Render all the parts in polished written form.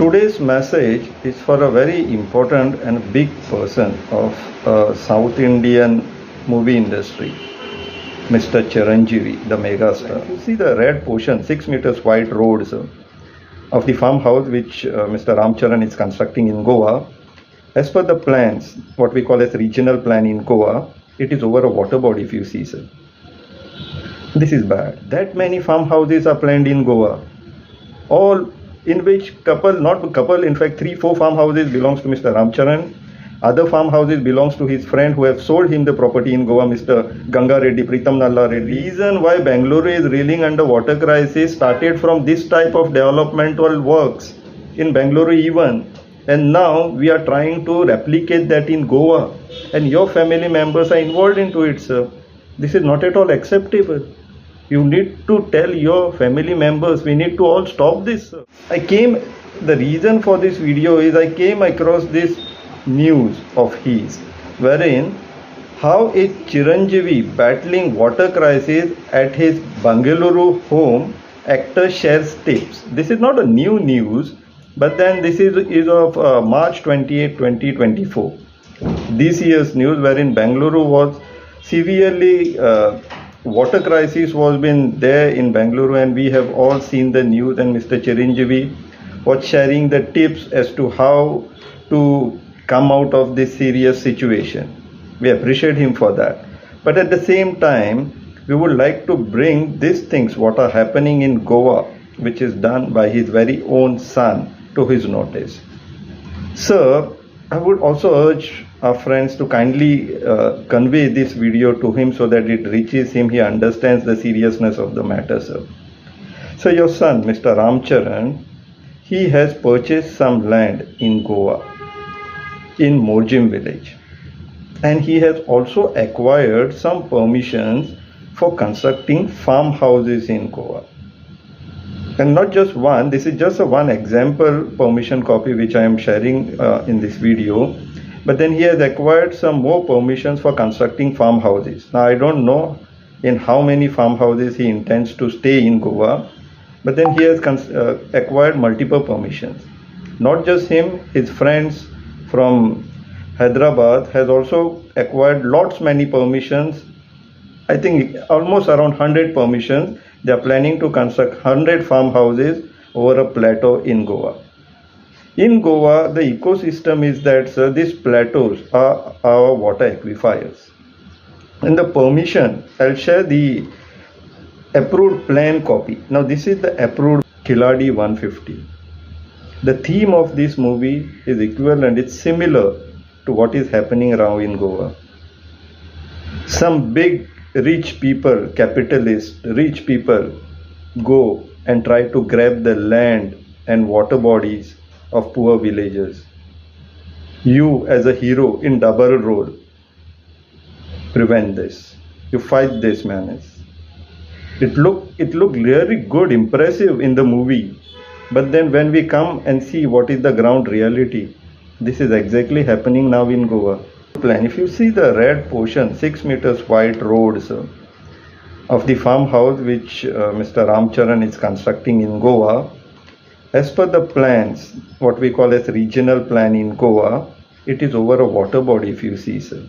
Today's message is for a very important and big person of South Indian movie industry, Mr. Chiranjeevi, the megastar. If you see the red portion, 6 meters wide roads of the farmhouse which Mr. Ramcharan is constructing in Goa, as per the plans, what we call as regional plan in Goa, it is over a water body if you see, sir. This is bad. That many farmhouses are planned in Goa, all in which in fact 3-4 farmhouses belongs to Mr. Ramcharan. Other farmhouses belongs to his friend who have sold him the property in Goa, Mr. Ganga Reddy, Pritam Nalla Reddy. Reason why Bangalore is reeling under water crisis started from this type of developmental works in Bangalore even. And now we are trying to replicate that in Goa. And your family members are involved into it, sir. This is not at all acceptable. You need to tell your family members, we need to all stop this. The reason for this video is I came across this news of his, wherein how is Chiranjeevi battling water crisis at his Bangalore home, actor shares tips. This is not a new news, but then this is of March 28, 2024. This year's news wherein Bangalore was severely water crisis was been there in Bangalore, and we have all seen the news, and Mr. Chiranjeevi was sharing the tips as to how to come out of this serious situation. We appreciate him for that. But at the same time, we would like to bring these things what are happening in Goa, which is done by his very own son, to his notice. Sir, I would also urge our friends to kindly convey this video to him so that it reaches him, he understands the seriousness of the matter, sir. So your son, Mr. Ramcharan, he has purchased some land in Goa, in Morjim village. And he has also acquired some permissions for constructing farmhouses in Goa. And not just one, this is just one example permission copy which I am sharing in this video. But then he has acquired some more permissions for constructing farmhouses. Now I don't know in how many farmhouses he intends to stay in Goa, but then he has acquired multiple permissions. Not just him, his friends from Hyderabad has also acquired many permissions. I think almost around 100 permissions. They are planning to construct 100 farmhouses over a plateau in Goa. In Goa, the ecosystem is that, sir, these plateaus are our water aquifers. And the permission, I'll share the approved plan copy. Now, this is the approved Khiladi 150. The theme of this movie is equivalent, it's similar to what is happening around in Goa. Some big rich people, capitalist, rich people go and try to grab the land and water bodies of poor villagers. You as a hero in double role prevent this. You fight this menace. It looked really good, impressive in the movie. But then when we come and see what is the ground reality, this is exactly happening now in Goa. If you see the red portion, 6 meters wide roads of the farmhouse which Mr. Ramcharan is constructing in Goa, as per the plans, what we call as regional plan in Goa, it is over a water body if you see, sir.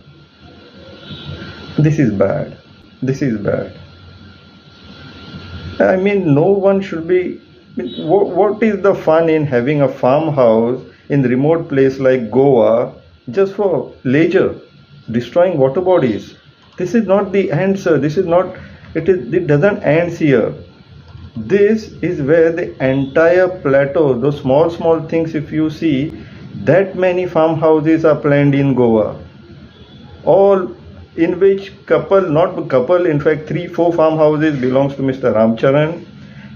This is bad. This is bad. I mean, no one should be... What is the fun in having a farmhouse in remote place like Goa just for leisure, destroying water bodies? This is not the answer. This is not... It doesn't end here. This is where the entire plateau, those small things, if you see, that many farmhouses are planned in Goa. All in which in fact 3-4 farmhouses belongs to Mr. Ramcharan.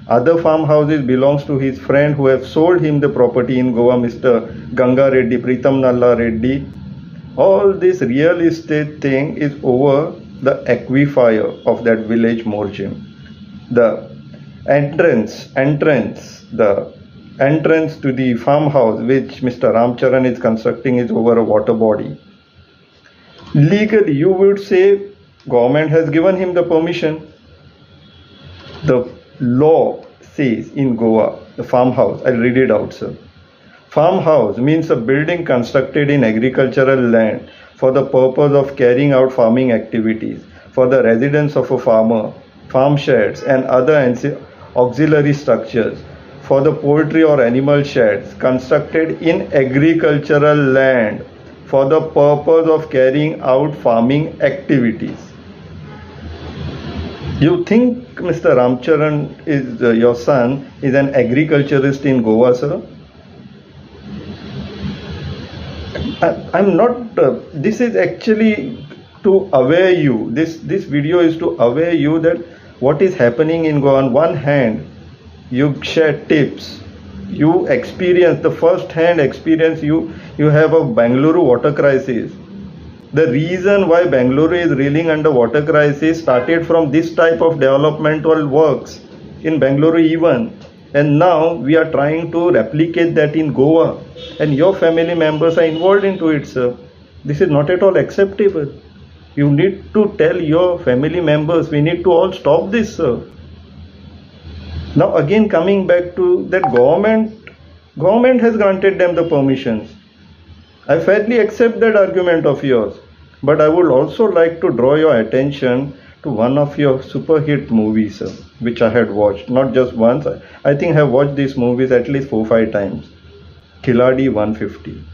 Other farmhouses belongs to his friend who have sold him the property in Goa, Mr. Ganga Reddy, Pritam Nalla Reddy. All this real estate thing is over the aquifer of that village Morjim. The entrance to the farmhouse which Mr. Ramcharan is constructing is over a water body. Legally, you would say government has given him the permission. The law says in Goa, the farmhouse, I'll read it out, sir. Farmhouse means a building constructed in agricultural land for the purpose of carrying out farming activities for the residence of a farmer, farm sheds and other auxiliary structures for the poultry or animal sheds constructed in agricultural land for the purpose of carrying out farming activities. You think Mr. Ramcharan is your son is an agriculturist in Goa, sir? I'm not. This is actually to aware you. This video is to aware you that what is happening in Goa. On one hand, you share tips. You experience the first-hand experience. You have a Bangalore water crisis. The reason why Bangalore is reeling under water crisis started from this type of developmental works in Bangalore even. And now we are trying to replicate that in Goa. And your family members are involved into it, sir. This is not at all acceptable. You need to tell your family members, we need to all stop this, sir. Now again coming back to that government has granted them the permissions. I fairly accept that argument of yours. But I would also like to draw your attention to one of your super hit movies, sir, which I had watched, not just once. I think I have watched these movies at least 4-5 times. Khiladi 150.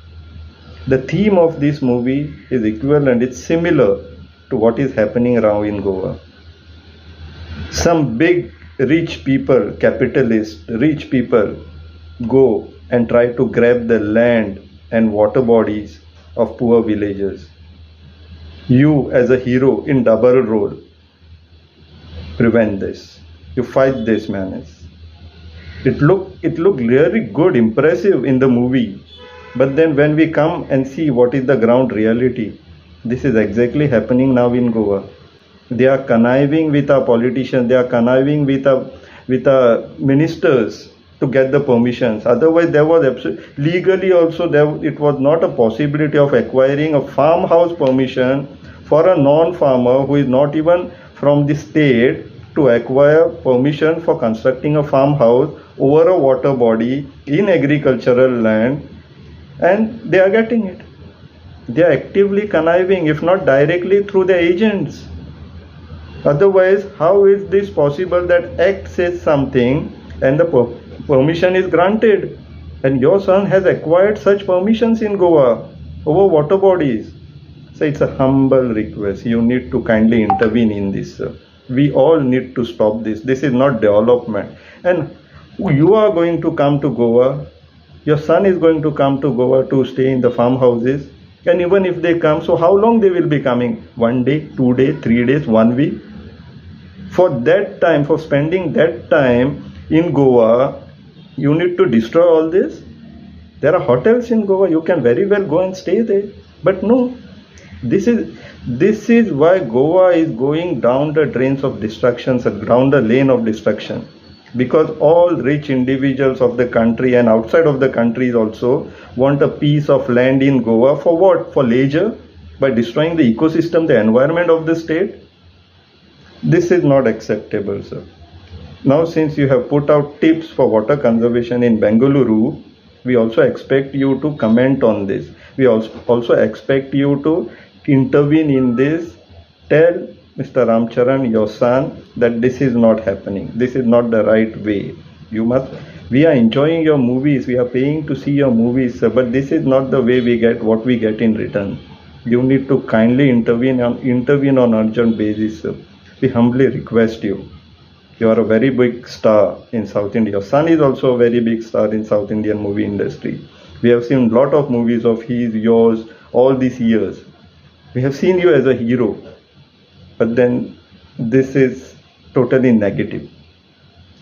The theme of this movie is equivalent, it's similar to what is happening around in Goa. Some big rich people, capitalist rich people, go and try to grab the land and water bodies of poor villagers. You as a hero in double role prevent this. You fight this menace. It looked really good, impressive in the movie. But then when we come and see what is the ground reality, this is exactly happening now in Goa. They are conniving with our politicians, they are conniving with our ministers to get the permissions. Otherwise, there was legally also it was not a possibility of acquiring a farmhouse permission for a non-farmer who is not even from the state to acquire permission for constructing a farmhouse over a water body in agricultural land, and they are getting it. They are actively conniving, if not directly through the agents. Otherwise, how is this possible that Act says something and the permission is granted? And your son has acquired such permissions in Goa over water bodies. So it's a humble request. You need to kindly intervene in this, sir. We all need to stop this. This is not development. And you are going to come to Goa. Your son is going to come to Goa to stay in the farmhouses. And even if they come, so how long they will be coming? 1 day, 2 days, 3 days, 1 week? For that time, for spending that time in Goa, you need to destroy all this? There are hotels in Goa. You can very well go and stay there. But no. This is why Goa is going down the drains of destruction, down the lane of destruction. Because all rich individuals of the country and outside of the country also want a piece of land in Goa for what? For leisure? By destroying the ecosystem, the environment of the state? This is not acceptable, sir. Now, since you have put out tips for water conservation in Bengaluru, we also expect you to comment on this. We also expect you to intervene in this. Tell Mr. Ramcharan, your son, that this is not happening. This is not the right way. We are enjoying your movies. We are paying to see your movies, sir, but this is not the way we get what we get in return. You need to kindly intervene on urgent basis, sir. We humbly request you. You are a very big star in South India. Your son is also a very big star in South Indian movie industry. We have seen a lot of movies of his, yours, all these years. We have seen you as a hero. But then this is totally negative.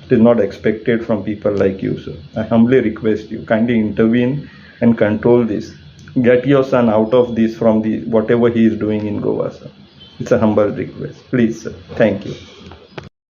It is not expected from people like you, sir. I humbly request you, kindly intervene and control this. Get your son out of this from whatever he is doing in Goa, sir. It's a humble request. Please, sir. Thank you.